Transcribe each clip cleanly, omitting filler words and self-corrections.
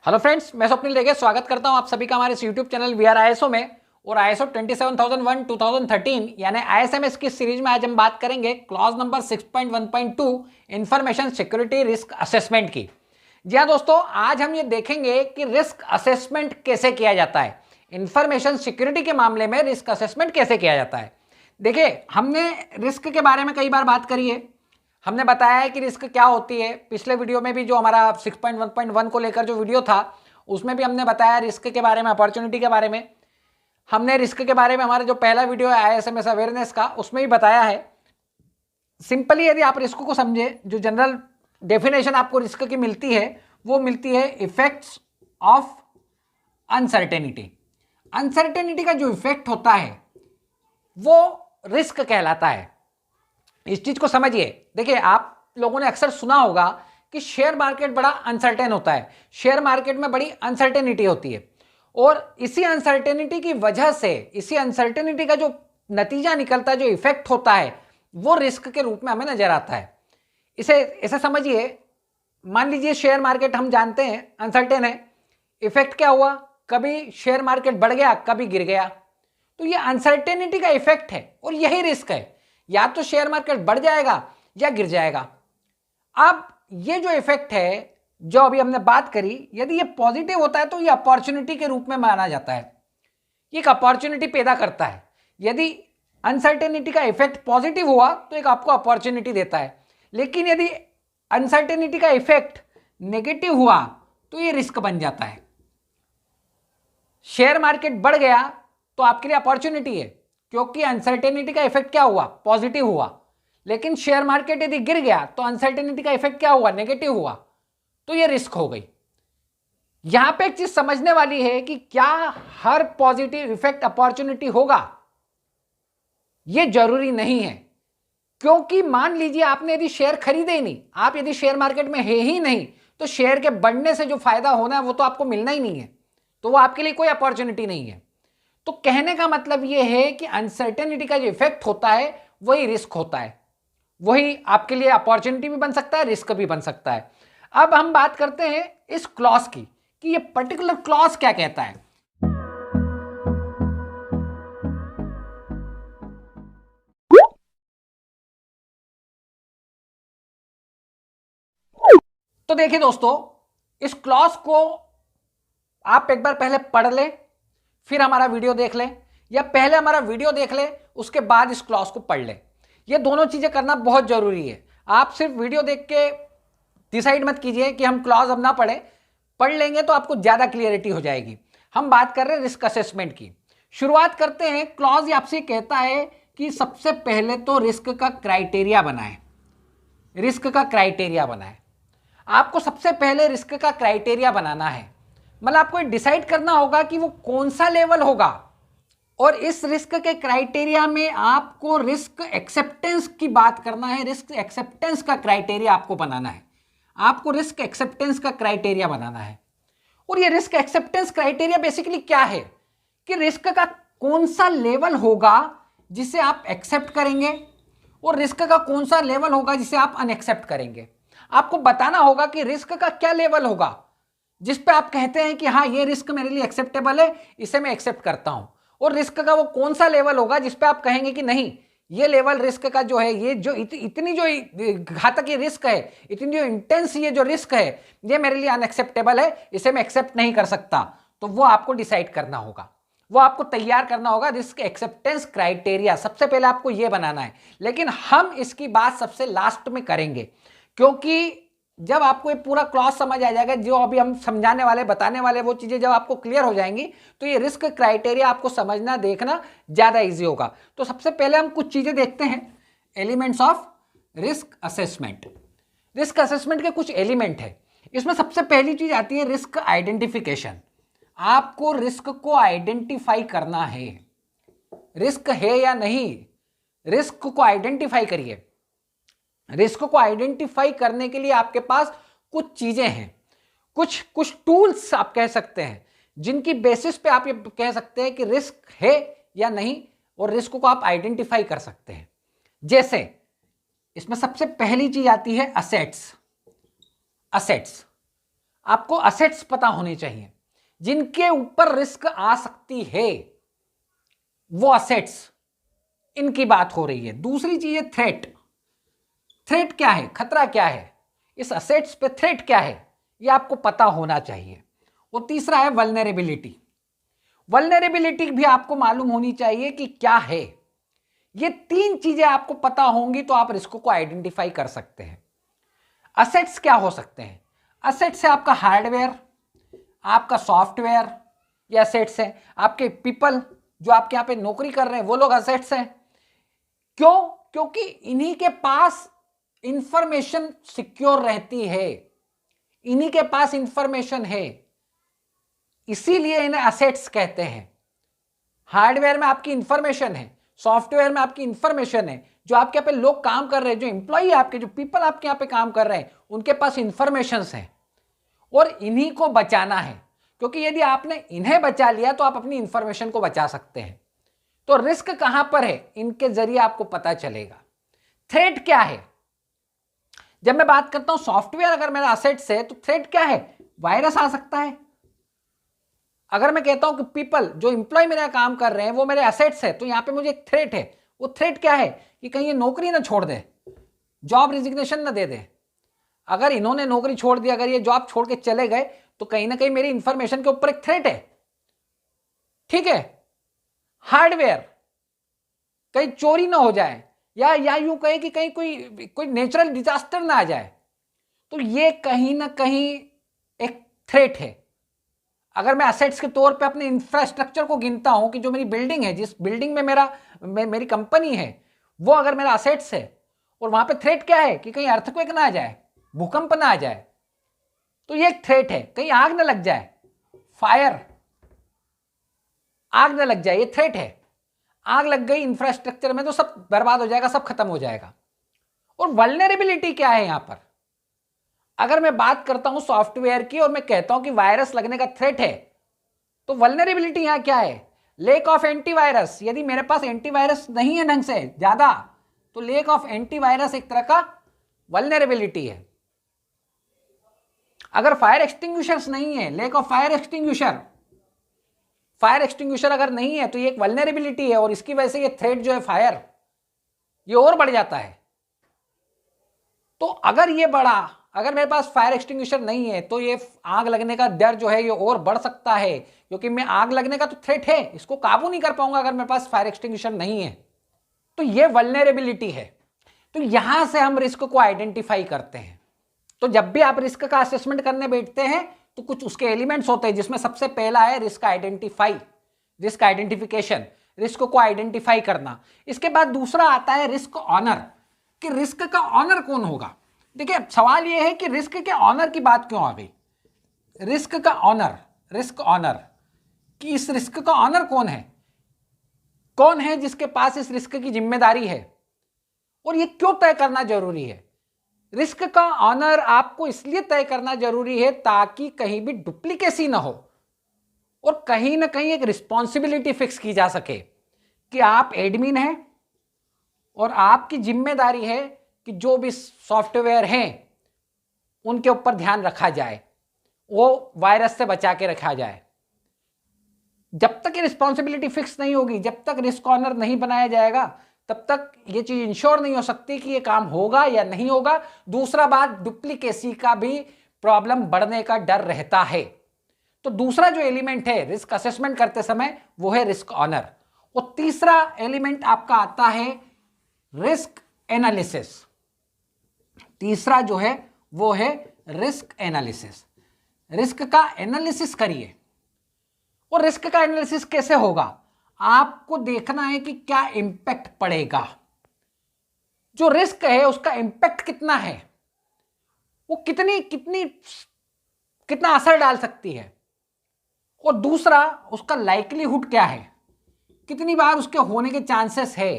Hello friends, मैं स्वप्निल देगे स्वागत करता हूं आप सभी का हमारे इस यूट्यूब चैनल वीआर आईएसओ में। और आईएसओ 27001 2013 यानी आईएसएमएस की सीरीज में आज हम बात करेंगे clause number 6.1.2 information security risk assessment की। जी हाँ दोस्तों, आज हम ये देखेंगे कि रिस्क असेसमेंट कैसे किया जाता है, इंफॉर्मेशन सिक्योरिटी के मामले में रिस्क असेसमेंट कैसे किया जाता है। देखिए, हमने रिस्क के बारे में कई बार बात करी है, हमने बताया है कि रिस्क क्या होती है। पिछले वीडियो में भी जो हमारा 6.1.1 को लेकर जो वीडियो था उसमें भी हमने बताया रिस्क के बारे में, अपॉर्चुनिटी के बारे में। हमने रिस्क के बारे में हमारा जो पहला वीडियो है आईएसएमएस अवेयरनेस का, उसमें भी बताया है। सिंपली यदि आप रिस्क को समझे, जो जनरल डेफिनेशन आपको रिस्क की मिलती है वो मिलती है इफेक्ट्स ऑफ अनसर्टेनिटी। अनसर्टेनिटी का जो इफेक्ट होता है वो रिस्क कहलाता है। इस चीज को समझिए। देखिए, आप लोगों ने अक्सर सुना होगा कि शेयर मार्केट बड़ा अनसर्टेन होता है, शेयर मार्केट में बड़ी अनसर्टेनिटी होती है। और इसी अनसर्टेनिटी की वजह से, इसी अनसर्टेनिटी का जो नतीजा निकलता है, जो इफेक्ट होता है, वो रिस्क के रूप में हमें नजर आता है। इसे ऐसे समझिए, मान लीजिए शेयर मार्केट हम जानते हैं अनसर्टेन है, इफेक्ट क्या हुआ, कभी शेयर मार्केट बढ़ गया, कभी गिर गया। तो ये अनसर्टेनिटी का इफेक्ट है और यही रिस्क है, या तो शेयर मार्केट बढ़ जाएगा या गिर जाएगा। अब ये जो इफेक्ट है, जो अभी हमने बात करी, यदि ये पॉजिटिव होता है तो ये अपॉर्चुनिटी के रूप में माना जाता है, ये एक अपॉर्चुनिटी पैदा करता है। यदि अनसर्टेनिटी का इफेक्ट पॉजिटिव हुआ तो एक आपको अपॉर्चुनिटी देता है, लेकिन यदि अनसर्टेनिटी का इफेक्ट नेगेटिव हुआ तो ये रिस्क बन जाता है। शेयर मार्केट बढ़ गया तो आपके लिए अपॉर्चुनिटी है, क्योंकि अनसर्टेनिटी का इफेक्ट क्या हुआ, पॉजिटिव हुआ। लेकिन शेयर मार्केट यदि गिर गया तो अनसर्टेनिटी का इफेक्ट क्या हुआ, नेगेटिव हुआ, तो ये रिस्क हो गई। यहां पे एक चीज समझने वाली है कि क्या हर पॉजिटिव इफेक्ट अपॉर्चुनिटी होगा, ये जरूरी नहीं है। क्योंकि मान लीजिए आपने यदि शेयर खरीदे ही नहीं, आप यदि शेयर मार्केट में है ही नहीं, तो शेयर के बढ़ने से जो फायदा होना है वो तो आपको मिलना ही नहीं है, तो वो आपके लिए कोई अपॉर्चुनिटी नहीं है। तो कहने का मतलब यह है कि अनसर्टेनिटी का जो इफेक्ट होता है वही रिस्क होता है, वही आपके लिए अपॉर्चुनिटी भी बन सकता है, रिस्क भी बन सकता है। अब हम बात करते हैं इस क्लॉज की कि ये पर्टिकुलर क्लॉज क्या कहता है। तो देखिए दोस्तों, इस क्लॉज को आप एक बार पहले पढ़ लें, फिर हमारा वीडियो देख लें, या पहले हमारा वीडियो देख लें उसके बाद इस क्लॉज को पढ़ लें। ये दोनों चीजें करना बहुत जरूरी है। आप सिर्फ वीडियो देख के डिसाइड मत कीजिए कि हम क्लॉज अब ना पढ़ें, पढ़ लेंगे तो आपको ज्यादा क्लियरिटी हो जाएगी। हम बात कर रहे हैं रिस्क असेसमेंट की। शुरुआत करते हैं। क्लॉज आपसे कहता है कि सबसे पहले तो रिस्क का क्राइटेरिया बनाएं, रिस्क का क्राइटेरिया बनाएं। आपको सबसे पहले रिस्क का क्राइटेरिया बनाना है, मतलब आपको डिसाइड करना होगा कि वो कौन सा लेवल होगा। और इस रिस्क के क्राइटेरिया में आपको रिस्क एक्सेप्टेंस की बात करना है, रिस्क एक्सेप्टेंस का क्राइटेरिया आपको बनाना है, आपको रिस्क एक्सेप्टेंस का क्राइटेरिया बनाना है। और ये रिस्क एक्सेप्टेंस क्राइटेरिया बेसिकली क्या है कि रिस्क का कौन सा लेवल होगा जिसे आप एक्सेप्ट करेंगे, और रिस्क का कौन सा लेवल होगा जिसे आप अनएक्सेप्ट करेंगे। आपको बताना होगा कि रिस्क का क्या लेवल होगा जिस पे आप कहते हैं कि हाँ ये रिस्क मेरे लिए एक्सेप्टेबल है, इसे मैं एक्सेप्ट करता हूं। और रिस्क का वो कौन सा लेवल होगा जिस पे आप कहेंगे कि नहीं, ये लेवल रिस्क का जो है, ये जो इतनी जो घातक ये रिस्क है, इतनी जो इंटेंस ये जो रिस्क है, ये मेरे लिए अनएक्सेप्टेबल है, इसे मैं एक्सेप्ट नहीं कर सकता। तो वो आपको डिसाइड करना होगा, वो आपको तैयार करना होगा। रिस्क एक्सेप्टेंस क्राइटेरिया सबसे पहले आपको ये बनाना है, लेकिन हम इसकी बात सबसे लास्ट में करेंगे, क्योंकि जब आपको ये पूरा क्लॉज समझ आ जाएगा, जो अभी हम समझाने वाले, बताने वाले, वो चीजें जब आपको क्लियर हो जाएंगी तो ये रिस्क क्राइटेरिया आपको समझना, देखना ज्यादा इजी होगा। तो सबसे पहले हम कुछ चीजें देखते हैं, elements of risk assessment. Risk assessment के कुछ एलिमेंट है। इसमें सबसे पहली चीज आती है रिस्क आइडेंटिफिकेशन। आपको रिस्क को आइडेंटिफाई करना है, रिस्क है या नहीं, रिस्क को आइडेंटिफाई करिए। रिस्क को आइडेंटिफाई करने के लिए आपके पास कुछ चीजें हैं, कुछ टूल्स आप कह सकते हैं, जिनकी बेसिस पे आप ये कह सकते हैं कि रिस्क है या नहीं, और रिस्क को आप आइडेंटिफाई कर सकते हैं। जैसे इसमें सबसे पहली चीज आती है असेट्स। असेट्स आपको असेट्स पता होने चाहिए जिनके ऊपर रिस्क आ सकती है, वो असेट्स, इनकी बात हो रही है। दूसरी चीज है थ्रेट। थ्रेट क्या है, खतरा क्या है, इस असेट्स पे थ्रेट क्या है, ये आपको पता होना चाहिए। और तीसरा है वल्नरेबिलिटी। वल्नरेबिलिटी भी आपको मालूम होनी चाहिए कि क्या है। ये तीन चीजें आपको पता होंगी तो आप रिस्क को आइडेंटिफाई कर सकते हैं। असेट्स क्या हो सकते हैं, असेट्स है आपका हार्डवेयर, आपका सॉफ्टवेयर, ये असेट्स है। आपके पीपल जो आपके यहाँ पे नौकरी कर रहे हैं वो लोग असेट्स हैं। क्यों, क्योंकि इन्हीं के पास इंफॉर्मेशन सिक्योर रहती है, इन्हीं के पास इंफॉर्मेशन है, इसीलिए इन्हें असेट्स कहते हैं। हार्डवेयर में आपकी इंफॉर्मेशन है, सॉफ्टवेयर में आपकी इंफॉर्मेशन है, जो आपके यहाँ पे लोग काम कर रहे हैं, जो इंप्लॉई आपके, जो पीपल आपके यहाँ पे काम कर रहे हैं, उनके पास इंफॉर्मेशन है और इन्हीं को बचाना है। क्योंकि यदि आपने इन्हें बचा लिया तो आप अपनी इंफॉर्मेशन को बचा सकते हैं। तो रिस्क कहां पर है, इनके जरिए आपको पता चलेगा। थ्रेट क्या है, जब मैं बात करता हूं सॉफ्टवेयर अगर मेरा असेट्स है तो थ्रेट क्या है, वायरस आ सकता है। अगर मैं कहता हूं कि पीपल जो इंप्लॉय मेरा काम कर रहे हैं वो मेरे असेट्स है, तो यहां पे मुझे एक थ्रेट है। वो थ्रेट क्या है कि कहीं ये नौकरी ना छोड़ दे, जॉब रिजिग्नेशन ना दे दे। अगर इन्होंने नौकरी छोड़ दी, अगर ये जॉब छोड़ के चले गए तो कहीं ना कहीं मेरी इंफॉर्मेशन के ऊपर एक थ्रेट है। ठीक है, हार्डवेयर, कहीं चोरी ना हो जाए, या यूं कहे कि कहीं कोई नेचुरल डिजास्टर ना आ जाए, तो ये कहीं ना कहीं एक थ्रेट है। अगर मैं असेट्स के तौर पे अपने इंफ्रास्ट्रक्चर को गिनता हूं कि जो मेरी बिल्डिंग है, जिस बिल्डिंग में मेरी कंपनी है, वो अगर मेरा असेट्स है और वहां पे थ्रेट क्या है कि कहीं अर्थक्वेक ना आ जाए, भूकंप ना आ जाए, तो ये एक थ्रेट है। कहीं आग ना लग जाए, फायर, आग ना लग जाए, ये थ्रेट है। आग लग गई इंफ्रास्ट्रक्चर में तो सब बर्बाद हो जाएगा, सब खत्म हो जाएगा। और वल्नरेबिलिटी क्या है यहां पर, अगर मैं बात करता हूं सॉफ्टवेयर की और मैं कहता हूं कि वायरस लगने का थ्रेट है, तो वल्नरेबिलिटी यहां क्या है, लेक ऑफ एंटीवायरस। यदि मेरे पास एंटीवायरस नहीं है ढंग से ज्यादा, तो लेक ऑफ एंटीवायरस एक तरह का वल्नरेबिलिटी है। अगर फायर एक्सटिंग्विशर्स नहीं है, lake of fire extinguisher, fire extinguisher अगर नहीं है तो ये एक वल्नरेबिलिटी है, और इसकी वजह से ये थ्रेट जो है फायर, ये और बढ़ जाता है। तो अगर ये बढ़ा, अगर मेरे पास फायर एक्सटिंग्विशर नहीं है तो ये आग लगने का डर जो है ये और बढ़ सकता है, क्योंकि मैं आग लगने का तो थ्रेट है, इसको काबू नहीं कर पाऊंगा अगर मेरे पास फायर एक्सटिंग्विशर नहीं है। तो ये वल्नरेबिलिटी है। तो यहां से हम रिस्क को आइडेंटिफाई करते हैं। तो जब भी आप रिस्क का असेसमेंट करने बैठते हैं तो कुछ उसके एलिमेंट्स होते हैं, जिसमें सबसे पहला है risk identify, risk identification, risk को आइडेंटिफाई करना। इसके बाद दूसरा आता है रिस्क ऑनर, कि रिस्क का ऑनर कौन होगा। देखिए सवाल यह है कि रिस्क के ऑनर की बात क्यों आ गई, रिस्क का ऑनर, रिस्क ऑनर, कि इस रिस्क का ऑनर कौन है जिसके पास इस रिस्क की जिम्मेदारी है, और ये क्यों तय करना जरूरी है। रिस्क का ऑनर आपको इसलिए तय करना जरूरी है ताकि कहीं भी डुप्लीकेसी ना हो और कहीं ना कहीं एक रिस्पॉन्सिबिलिटी फिक्स की जा सके कि आप एडमिन हैं और आपकी जिम्मेदारी है कि जो भी सॉफ्टवेयर हैं उनके ऊपर ध्यान रखा जाए, वो वायरस से बचा के रखा जाए। जब तक ये रिस्पॉन्सिबिलिटी फिक्स नहीं होगी, जब तक रिस्क ऑनर नहीं बनाया जाएगा, तब तक ये चीज इंश्योर नहीं हो सकती कि ये काम होगा या नहीं होगा। दूसरा बात, डुप्लीकेसी का भी प्रॉब्लम बढ़ने का डर रहता है। तो दूसरा जो एलिमेंट है रिस्क असेसमेंट करते समय वो है रिस्क ऑनर। और तीसरा एलिमेंट आपका आता है रिस्क एनालिसिस। तीसरा जो है वो है रिस्क एनालिसिस। रिस्क का एनालिसिस करिए। और रिस्क का एनालिसिस कैसे होगा, आपको देखना है कि क्या इंपैक्ट पड़ेगा, जो रिस्क है उसका इंपैक्ट कितना है, वो कितना असर डाल सकती है, और दूसरा उसका लाइक्लीहुड क्या है, कितनी बार उसके होने के चांसेस है।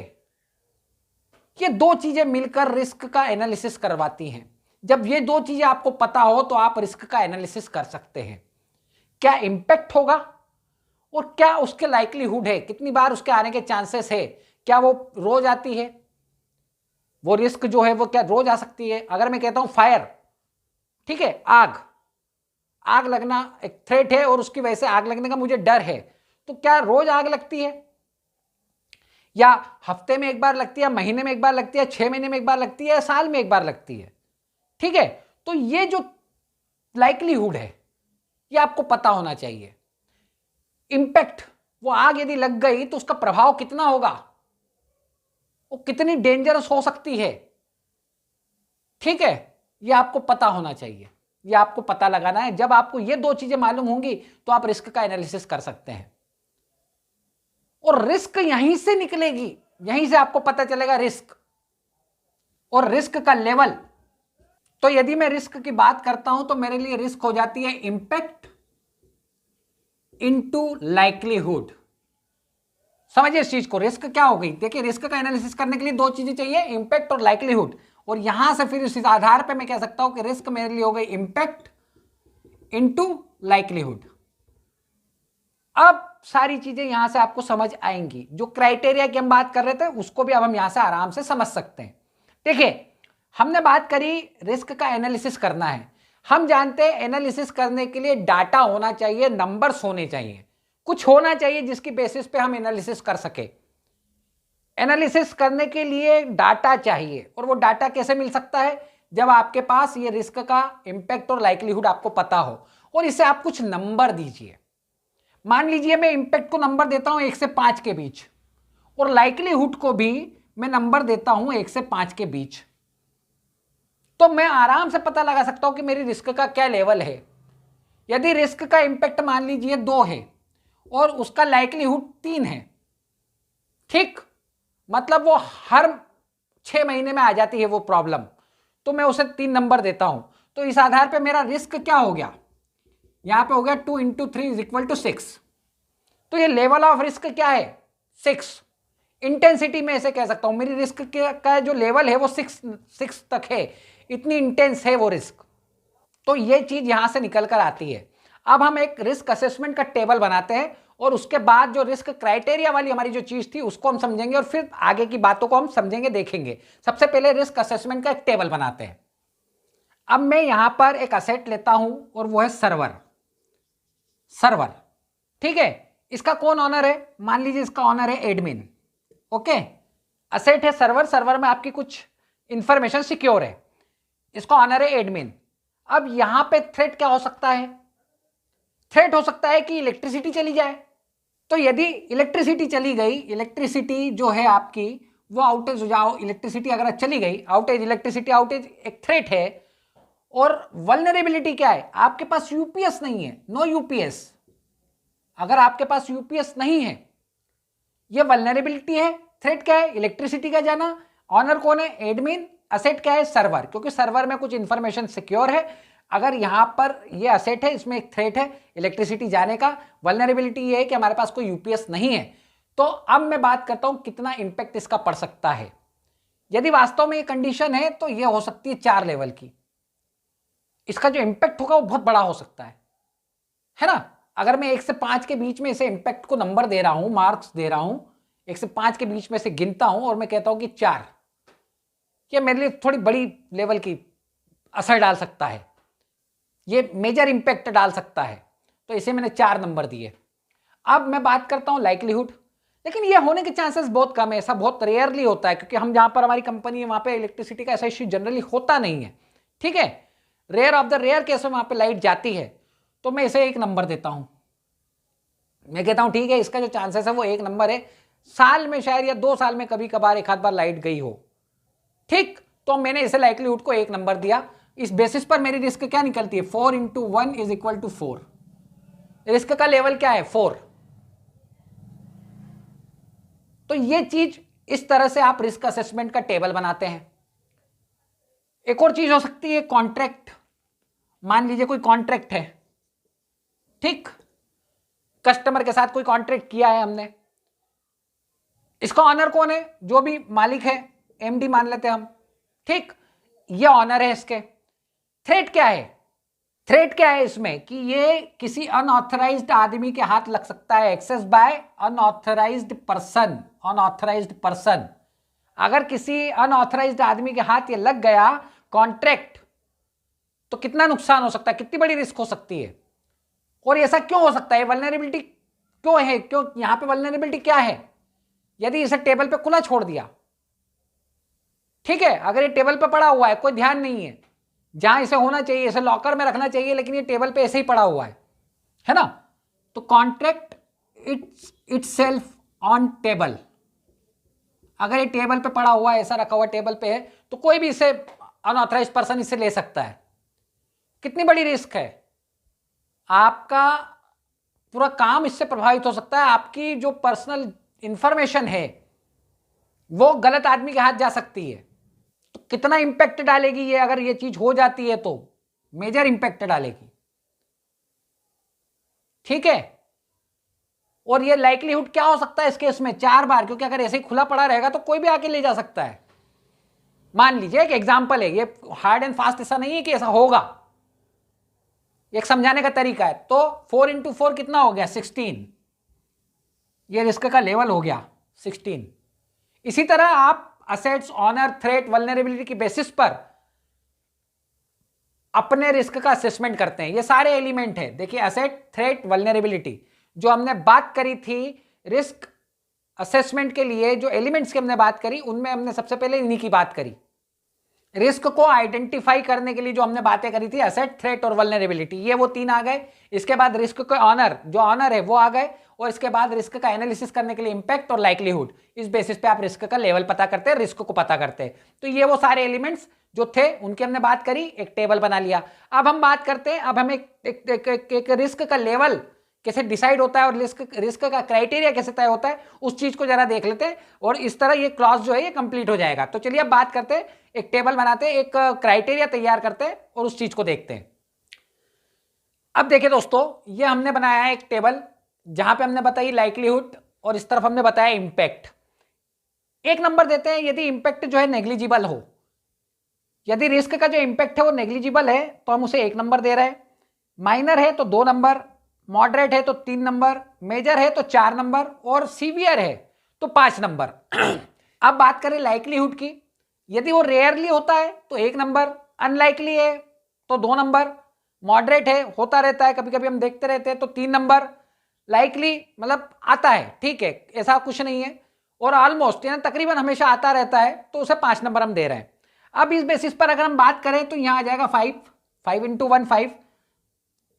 ये दो चीजें मिलकर रिस्क का एनालिसिस करवाती हैं। जब ये दो चीजें आपको पता हो तो आप रिस्क का एनालिसिस कर सकते हैं, क्या इंपैक्ट होगा और क्या उसके लाइक्लीहुड है, कितनी बार उसके आने के चांसेस है, क्या वो रोज आती है, वो रिस्क जो है वो क्या रोज आ सकती है। अगर मैं कहता हूं फायर, ठीक है, आग आग लगना एक थ्रेट है और उसकी वजह से आग लगने का मुझे डर है, तो क्या रोज आग लगती है, या हफ्ते में एक बार लगती है, महीने में एक बार लगती है, 6 महीने में एक बार लगती है, या साल में एक बार लगती है? ठीक है, तो ये जो लाइक्लीहुड है ये आपको पता होना चाहिए। इंपैक्ट, वो आग यदि लग गई तो उसका प्रभाव कितना होगा, वो कितनी डेंजरस हो सकती है, ठीक है, ये आपको पता होना चाहिए, ये आपको पता लगाना है। जब आपको ये दो चीजें मालूम होंगी तो आप रिस्क का एनालिसिस कर सकते हैं, और रिस्क यहीं से निकलेगी, यहीं से आपको पता चलेगा रिस्क और रिस्क का लेवल। तो यदि मैं रिस्क की बात करता हूं तो मेरे लिए रिस्क हो जाती है इंपैक्ट इनटू लाइक्लीहुड। समझिए इस चीज को, रिस्क क्या हो गई, देखिए रिस्क का एनालिसिस करने के लिए दो चीजें चाहिए, इंपैक्ट और लाइक्लीहुड, और यहां से फिर इस आधार पे मैं कह सकता हूं कि रिस्क मेरे लिए हो गई इंपैक्ट इनटू लाइक्लीहुड। अब सारी चीजें यहां से आपको समझ आएंगी, जो क्राइटेरिया की हम बात कर रहे थे उसको भी अब हम यहां से आराम से समझ सकते हैं। देखिए हमने बात करी रिस्क का एनालिसिस करना है, हम जानते हैं एनालिसिस करने के लिए डाटा होना चाहिए, नंबर्स होने चाहिए, कुछ होना चाहिए जिसकी बेसिस पे हम एनालिसिस कर सके। एनालिसिस करने के लिए डाटा चाहिए, और वो डाटा कैसे मिल सकता है, जब आपके पास ये रिस्क का इंपैक्ट और लाइक्लीहुड आपको पता हो, और इसे आप कुछ नंबर दीजिए। मान लीजिए मैं इंपैक्ट को नंबर देता हूं 1 से 5 के बीच, और लाइक्लीहुड को भी मैं नंबर देता हूं 1 से 5 के बीच, तो मैं आराम से पता लगा सकता हूं कि मेरी रिस्क का क्या लेवल है। यदि रिस्क का इंपैक्ट मान लीजिए 2 है और उसका लाइक्लीहुड 3 है, ठीक, मतलब वो हर 6 महीने में आ जाती है वो प्रॉब्लम, तो मैं उसे 3 नंबर देता हूं, तो इस आधार पे मेरा रिस्क क्या हो गया, यहां पे हो गया 2 × 3 = 6। तो ये लेवल ऑफ रिस्क क्या है, 6। इंटेंसिटी में ऐसे कह सकता हूं मेरी रिस्क का जो लेवल है वो 6 तक है, इतनी इंटेंस है वो रिस्क। तो ये चीज यहां से निकल कर आती है। अब हम एक रिस्क असेसमेंट का टेबल बनाते हैं, और उसके बाद जो रिस्क क्राइटेरिया वाली हमारी जो चीज थी उसको हम समझेंगे, और फिर आगे की बातों को हम समझेंगे, देखेंगे। सबसे पहले रिस्क असेसमेंट का एक टेबल बनाते हैं। अब मैं यहां पर एक असेट लेता हूं और वो है सर्वर। सर्वर, ठीक है, इसका कौन ऑनर है, मान लीजिए इसका ऑनर है एडमिन। ओके, असेट है सर्वर, सर्वर में आपकी कुछ इंफॉर्मेशन सिक्योर है, इसका ऑनर है एडमिन। अब यहां पे थ्रेट क्या हो सकता है, थ्रेट हो सकता है कि इलेक्ट्रिसिटी चली जाए। तो यदि इलेक्ट्रिसिटी चली गई, इलेक्ट्रिसिटी जो है आपकी वो आउटेज हो जाओ, इलेक्ट्रिसिटी अगर चली गई, आउटेज, इलेक्ट्रिसिटी आउटेज एक थ्रेट है। और वल्नरेबिलिटी क्या है, आपके पास यूपीएस नहीं है, नो यूपीएस। अगर आपके पास यूपीएस नहीं है, ये वल्नरेबिलिटी है। थ्रेट क्या है, इलेक्ट्रिसिटी का जाना। ऑनर कौन है, एडमिन। असेट क्या है, सर्वर, क्योंकि सर्वर में कुछ इंफॉर्मेशन सिक्योर है। अगर यहां पर ये असेट है, इसमें एक थ्रेट है इलेक्ट्रिसिटी जाने का। वल्नरेबिलिटी ये है कि हमारे पास कोई यूपीएस नहीं है। तो अब मैं बात करता हूं कितना इंपैक्ट इसका पड़ सकता है। यदि वास्तव में ये कंडीशन है तो ये हो सकती है 4 लेवल की। इसका जो इंपैक्ट होगा वो बहुत बड़ा हो सकता है ना। अगर मैं 1 से 5 के बीच में इसे इंपैक्ट को नंबर दे रहा हूं, मार्क्स दे रहा हूं, 1 से 5 के बीच में से गिनता हूं और मैं कहता हूं कि 4, ये मेरे लिए थोड़ी बड़ी लेवल की असर डाल सकता है, ये मेजर इंपैक्ट डाल सकता है, तो इसे मैंने 4 नंबर दिए। अब मैं बात करता हूं लाइक्लीहुड, लेकिन ये होने के चांसेस बहुत कम है, ऐसा बहुत रेयरली होता है, क्योंकि हम जहां पर हमारी कंपनी है वहां पे इलेक्ट्रिसिटी का ऐसा इश्यू जनरली होता नहीं है। ठीक है, rare of the rare case में वहां पे लाइट जाती है, तो मैं इसे 1 नंबर देता हूं। मैं कहता हूं ठीक है, इसका जो चांसेस है वो 1 नंबर है। साल में शायद या 2 साल में कभी कभार एक आध बार लाइट गई हो, ठीक, तो मैंने इसे लाइक्लीहुड को 1 नंबर दिया। इस बेसिस पर मेरी रिस्क क्या निकलती है, 4 × 1 = 4। रिस्क का लेवल क्या है, 4। तो ये चीज इस तरह से आप रिस्क असेसमेंट का टेबल बनाते हैं। एक और चीज हो सकती है कॉन्ट्रैक्ट। मान लीजिए कोई कॉन्ट्रैक्ट है, ठीक, कस्टमर के साथ कोई कॉन्ट्रैक्ट किया है हमने। इसका ऑनर कौन है, जो भी मालिक है, एमडी मान लेते हैं हम, ठीक, ये ऑनर है इसके। थ्रेट क्या है, थ्रेट क्या है इसमें कि ये किसी अनऑथराइज्ड आदमी के हाथ लग सकता है, access by unauthorised person. Unauthorised person, अगर किसी अनऑथराइज्ड आदमी के हाथ ये लग गया कॉन्ट्रैक्ट, तो कितना नुकसान हो सकता है, कितनी बड़ी रिस्क हो सकती है। और ऐसा क्यों हो सकता है, वल्नरेबिलिटी क्यों है, क्यों यहां पे वल्नरेबिलिटी क्या है। यदि इसे टेबल पे खुला छोड़ दिया, ठीक है, अगर ये टेबल पे पड़ा हुआ है, कोई ध्यान नहीं है, जहां इसे होना चाहिए, इसे लॉकर में रखना चाहिए, लेकिन ये टेबल पे ऐसे ही पड़ा हुआ है ना, तो कॉन्ट्रैक्ट इटसेल्फ ऑन टेबल। अगर ये टेबल पे पड़ा हुआ है, ऐसा रखा हुआ टेबल पे है, तो कोई भी इसे अनऑथराइज्ड पर्सन इसे ले सकता है। कितनी बड़ी रिस्क है, आपका पूरा काम इससे प्रभावित हो सकता है। आपकी जो पर्सनल इंफॉर्मेशन है वो गलत आदमी के हाथ जा सकती है। तो कितना इंपैक्ट डालेगी ये, अगर ये चीज हो जाती है तो मेजर इंपैक्ट डालेगी, ठीक है। और ये लाइक्लीहुड क्या हो सकता है इस केस में, 4 बार, क्योंकि अगर ऐसे ही खुला पड़ा रहेगा तो कोई भी आके ले जा सकता है। मान लीजिए एक एग्जांपल है, ये हार्ड एंड फास्ट ऐसा नहीं है कि ऐसा होगा, एक समझाने का तरीका है। तो 4 × 4 कितना हो गया, 16। ये रिस्क का लेवल हो गया 16। इसी तरह आप असेट्स, ऑनर, थ्रेट, वल्नरेबिलिटी की बेसिस पर अपने रिस्क का असेसमेंट करते हैं। ये सारे एलिमेंट है, देखिए असेट, थ्रेट, वल्नरेबिलिटी, जो हमने बात करी थी रिस्क असेसमेंट के लिए, जो एलिमेंट्स की हमने बात करी, उनमें हमने सबसे पहले इन्हीं की बात करी। रिस्क को आइडेंटिफाई करने के लिए जो हमने बातें करी थी, एसेट, थ्रेट और वल्नरेबिलिटी, ये वो 3 आ गए। इसके बाद रिस्क के ऑनर, जो ऑनर है वो आ गए, और इसके बाद रिस्क का एनालिसिस करने के लिए इंपैक्ट और लाइक्लीहुड। इस बेसिस पे आप रिस्क का लेवल पता करते हैं, रिस्क को पता करते हैं। तो ये वो सारे एलिमेंट्स जो थे उनकी हमने बात करी, एक टेबल बना लिया। अब हम बात करते हैं, अब हम एक रिस्क का लेवल कैसे डिसाइड होता है और रिस्क का क्राइटेरिया कैसे तय होता है, उस चीज को जरा देख लेते हैं। और इस तरह ये क्लॉज जो है ये कंप्लीट हो जाएगा। तो चलिए अब बात करते हैं, एक टेबल बनाते हैं, एक क्राइटेरिया तैयार करते हैं और उस चीज को देखते हैं। अब देखिए दोस्तों, ये हमने बनाया है एक टेबल, जहां पे हमने बताई लाइक्लीहुड और इस तरफ हमने बताया इंपैक्ट। एक नंबर देते हैं यदि इंपैक्ट जो है नेग्लिजिबल हो। यदि रिस्क का जो इंपैक्ट है वो नेग्लिजिबल है तो हम उसे 1 नंबर दे रहे हैं, माइनर है तो 2 नंबर, मॉडरेट है तो 3 नंबर, मेजर है तो 4 नंबर और सीवियर है तो 5 नंबर। अब बात करें लाइक्लीहुड की, यदि वो रेयरली होता है तो 1 नंबर, अनलाइकली है तो 2 नंबर, मॉडरेट है, होता रहता है, कभी कभी हम देखते रहते हैं तो 3 नंबर, लाइकली मतलब आता है, ठीक है, ऐसा कुछ नहीं है, और ऑलमोस्ट यानी तकरीबन हमेशा आता रहता है तो उसे 5 नंबर हम दे रहे हैं। अब इस बेसिस पर अगर हम बात करें तो यहाँ आ जाएगा 5 × 1 5,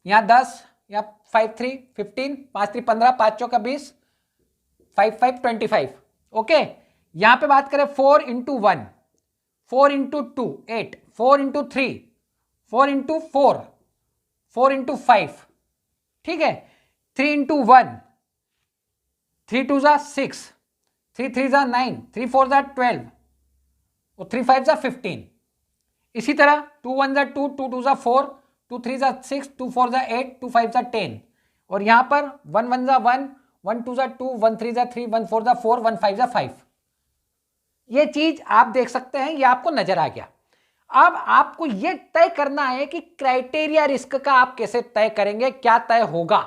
यहाँ 10, या 5 3 15, 5 3 15, 5 चौका 20, 5 5 25। ओके, यहां पे बात करें 4 × 1, 4 × 2 8, 4 × 3, 4 × 4, 4 × 5, ठीक है, 3 × 1, 3 2 6, 3 3 9, 3 4 12 और 3 5 15। इसी तरह 2 1 2, 2 2 4, 2 3 6, 2 4 8, 2 5 10, और यहां पर 1 1 1, 1 2 2, 1 3 3, 1 4 4, 1 5 5। ये चीज आप देख सकते हैं, ये आपको नजर आ गया। अब आपको ये तय करना है कि क्राइटेरिया रिस्क का आप कैसे तय करेंगे, क्या तय होगा,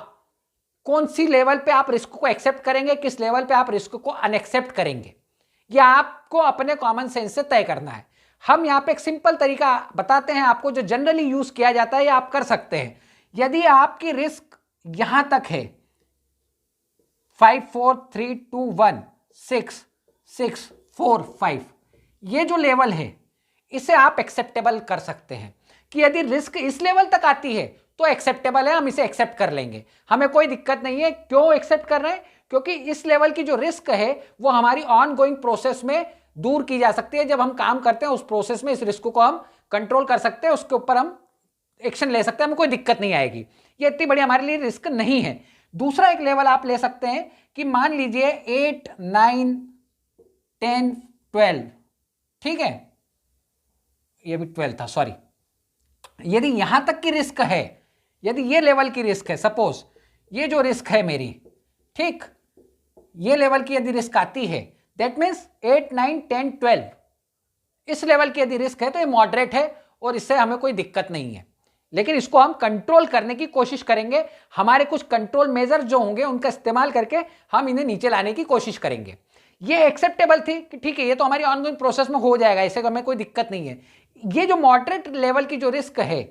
कौन सी लेवल पे आप रिस्क को एक्सेप्ट करेंगे, किस लेवल पे आप रिस्क को अनएक्सेप्ट करेंगे, ये आपको अपने कॉमन सेंस से तय करना है। हम यहाँ पे एक सिंपल तरीका बताते हैं आपको, जो जनरली यूज किया जाता है, ये आप कर सकते हैं। यदि आपकी रिस्क यहां तक है 5 4 3 2 1 6 6 4 5, ये जो लेवल है इसे आप एक्सेप्टेबल कर सकते हैं कि यदि रिस्क इस लेवल तक आती है तो एक्सेप्टेबल है, हम इसे एक्सेप्ट कर लेंगे, हमें कोई दिक्कत नहीं है। क्यों एक्सेप्ट कर रहे हैं, क्योंकि इस लेवल की जो रिस्क है वो हमारी ऑन गोइंग प्रोसेस में दूर की जा सकती है। जब हम काम करते हैं उस प्रोसेस में इस रिस्क को हम कंट्रोल कर सकते हैं, उसके ऊपर हम एक्शन ले सकते हैं, हमें कोई दिक्कत नहीं आएगी, ये इतनी बड़ी हमारे लिए रिस्क नहीं है। दूसरा एक लेवल आप ले सकते हैं कि मान लीजिए 8 9 10 12, ठीक है, ये भी 12 था, सॉरी। यदि यहां तक की रिस्क है, यदि ये लेवल की रिस्क है, सपोज ये जो रिस्क है मेरी, ठीक, ये लेवल की यदि रिस्क आती है, दैट मीन्स 8 9 10 12, इस लेवल की यदि रिस्क है तो ये मॉडरेट है और इससे हमें कोई दिक्कत नहीं है, लेकिन इसको हम कंट्रोल करने की कोशिश करेंगे। हमारे कुछ कंट्रोल मेजर जो होंगे उनका इस्तेमाल करके हम इन्हें नीचे लाने की कोशिश करेंगे। ये एक्सेप्टेबल थी कि ठीक है, ये तो हमारी ऑनगोइंग प्रोसेस में हो जाएगा, इससे हमें कोई दिक्कत नहीं है। ये जो मॉडरेट लेवल की जो रिस्क है,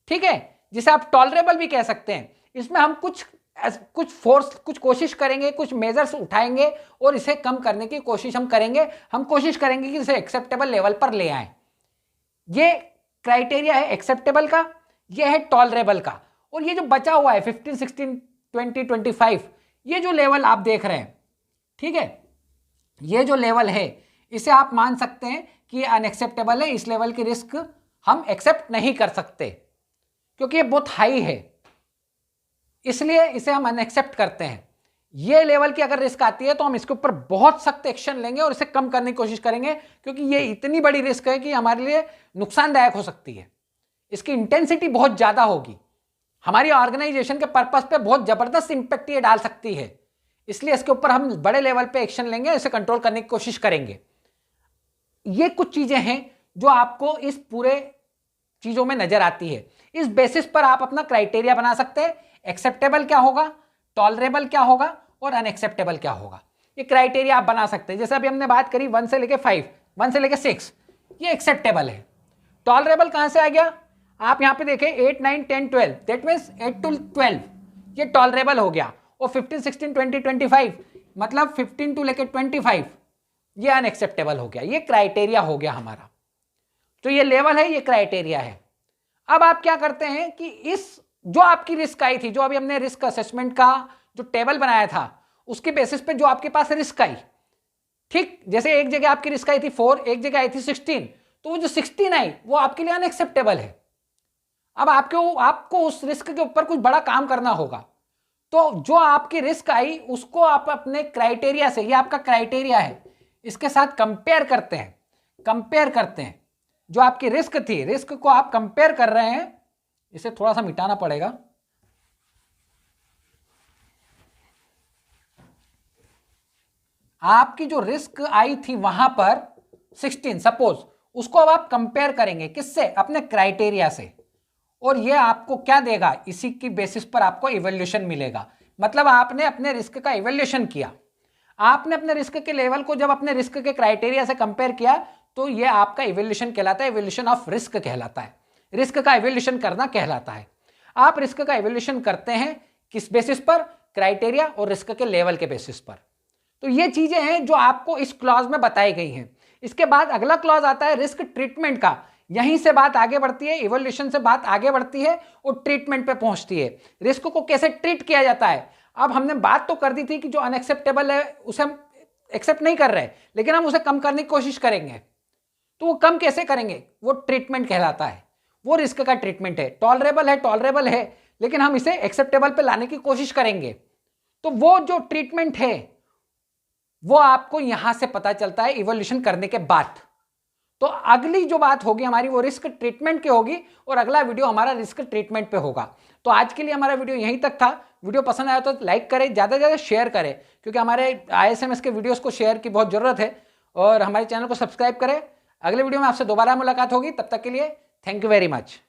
ठीक है, जिसे आप टॉलरेबल भी कह सकते हैं। इसमें हम कुछ फोर्स, कुछ कोशिश करेंगे, कुछ मेजर्स उठाएंगे और इसे कम करने की कोशिश हम करेंगे। हम कोशिश करेंगे कि इसे एक्सेप्टेबल लेवल पर ले आए। ये क्राइटेरिया है एक्सेप्टेबल का, ये है टॉलरेबल का। और ये जो बचा हुआ है 15, 16, 20, 25, ये जो लेवल आप देख रहे हैं, ठीक है, ये जो लेवल है इसे आप मान सकते हैं कि ये अनएक्सेप्टेबल है। इस लेवल की रिस्क हम एक्सेप्ट नहीं कर सकते क्योंकि ये बहुत हाई है, इसलिए इसे हम अनएक्सेप्ट करते हैं। ये लेवल की अगर रिस्क आती है तो हम इसके ऊपर बहुत सख्त एक्शन लेंगे और इसे कम करने की कोशिश करेंगे, क्योंकि ये इतनी बड़ी रिस्क है कि हमारे लिए नुकसानदायक हो सकती है। इसकी इंटेंसिटी बहुत ज्यादा होगी, हमारी ऑर्गेनाइजेशन के पर्पस पे बहुत जबरदस्त इंपैक्ट ये डाल सकती है। इसलिए इसके ऊपर हम बड़े लेवल पे एक्शन लेंगे, इसे कंट्रोल करने की कोशिश करेंगे। ये कुछ चीजें हैं जो आपको इस पूरे चीजों में नजर आती है। इस बेसिस पर आप अपना क्राइटेरिया बना सकते हैं, एक्सेप्टेबल क्या होगा, टॉलरेबल क्या होगा और अनएक्सेप्टेबल क्या होगा। ये क्राइटेरिया आप बना सकते हैं। जैसे अभी हमने बात करी 1 से लेके 5, 1 से लेके 6, ये एक्सेप्टेबल है। टॉलरेबल कहां से आ गया, आप यहां पे देखें 8, 9, 10, 12, दैट मीन्स 8 to 12 ये टॉलरेबल हो गया। और 15, 16, 20, 25 मतलब 15 to लेके 25 ये अनएक्सेप्टेबल हो गया। ये क्राइटेरिया हो गया हमारा। तो ये लेवल है, ये क्राइटेरिया है। अब आप क्या करते हैं कि इस जो आपकी रिस्क आई थी, जो अभी हमने रिस्क असेसमेंट का जो टेबल बनाया था, उसके बेसिस पे जो आपके पास रिस्क आई, ठीक, जैसे एक जगह आपकी रिस्क आई थी 4, एक जगह आई थी 16, तो वो जो 16 आई वो आपके लिए अनएक्सेप्टेबल है। अब आपको उस रिस्क के ऊपर कुछ बड़ा काम करना होगा। तो जो आपकी रिस्क आई उसको आप अपने क्राइटेरिया से, ये आपका क्राइटेरिया है, इसके साथ कंपेयर करते हैं। जो आपकी रिस्क थी, रिस्क को आप कंपेयर कर रहे हैं। इसे थोड़ा सा मिटाना पड़ेगा। आपकी जो रिस्क आई थी वहां पर 16 सपोज, उसको अब आप कंपेयर करेंगे किससे, अपने क्राइटेरिया से। और ये आपको क्या देगा, इसी की बेसिस पर आपको इवैल्यूएशन मिलेगा। मतलब आपने अपने रिस्क का इवैल्यूएशन किया, आपने अपने रिस्क के लेवल को जब अपने रिस्क के क्राइटेरिया से कंपेयर किया, तो ये आपका इवैल्यूएशन कहलाता है, इवैल्यूएशन ऑफ रिस्क कहलाता है, रिस्क का इवैल्यूएशन करना कहलाता है। आप रिस्क का इवैल्यूएशन करते हैं किस बेसिस पर, क्राइटेरिया और रिस्क के लेवल के बेसिस पर। तो ये चीजें हैं जो आपको इस क्लॉज में बताई गई हैं। इसके बाद अगला क्लॉज आता है रिस्क ट्रीटमेंट का। यहीं से बात आगे बढ़ती है, इवोल्यूशन से बात आगे बढ़ती है और ट्रीटमेंट पे पहुंचती है। रिस्क को कैसे ट्रीट किया जाता है। अब हमने बात तो कर दी थी कि जो अनएक्सेप्टेबल है उसे हम एक्सेप्ट नहीं कर रहे, लेकिन हम उसे कम करने की कोशिश करेंगे। तो वो कम कैसे करेंगे, वो ट्रीटमेंट कहलाता है, वो रिस्क का ट्रीटमेंट है। टॉलरेबल है लेकिन हम इसे एक्सेप्टेबल पे लाने की कोशिश करेंगे। तो वो जो ट्रीटमेंट है वो आपको यहां से पता चलता है इवोल्यूशन करने के बाद। तो अगली जो बात होगी हमारी वो रिस्क ट्रीटमेंट की होगी और अगला वीडियो हमारा रिस्क ट्रीटमेंट पे होगा। तो आज के लिए हमारा वीडियो यहीं तक था। वीडियो पसंद आया तो लाइक करें, ज़्यादा से ज़्यादा शेयर करें, क्योंकि हमारे ISMS के वीडियोस को शेयर की बहुत ज़रूरत है। और हमारे चैनल को सब्सक्राइब करें। अगले वीडियो में आपसे दोबारा मुलाकात होगी, तब तक के लिए थैंक यू वेरी मच।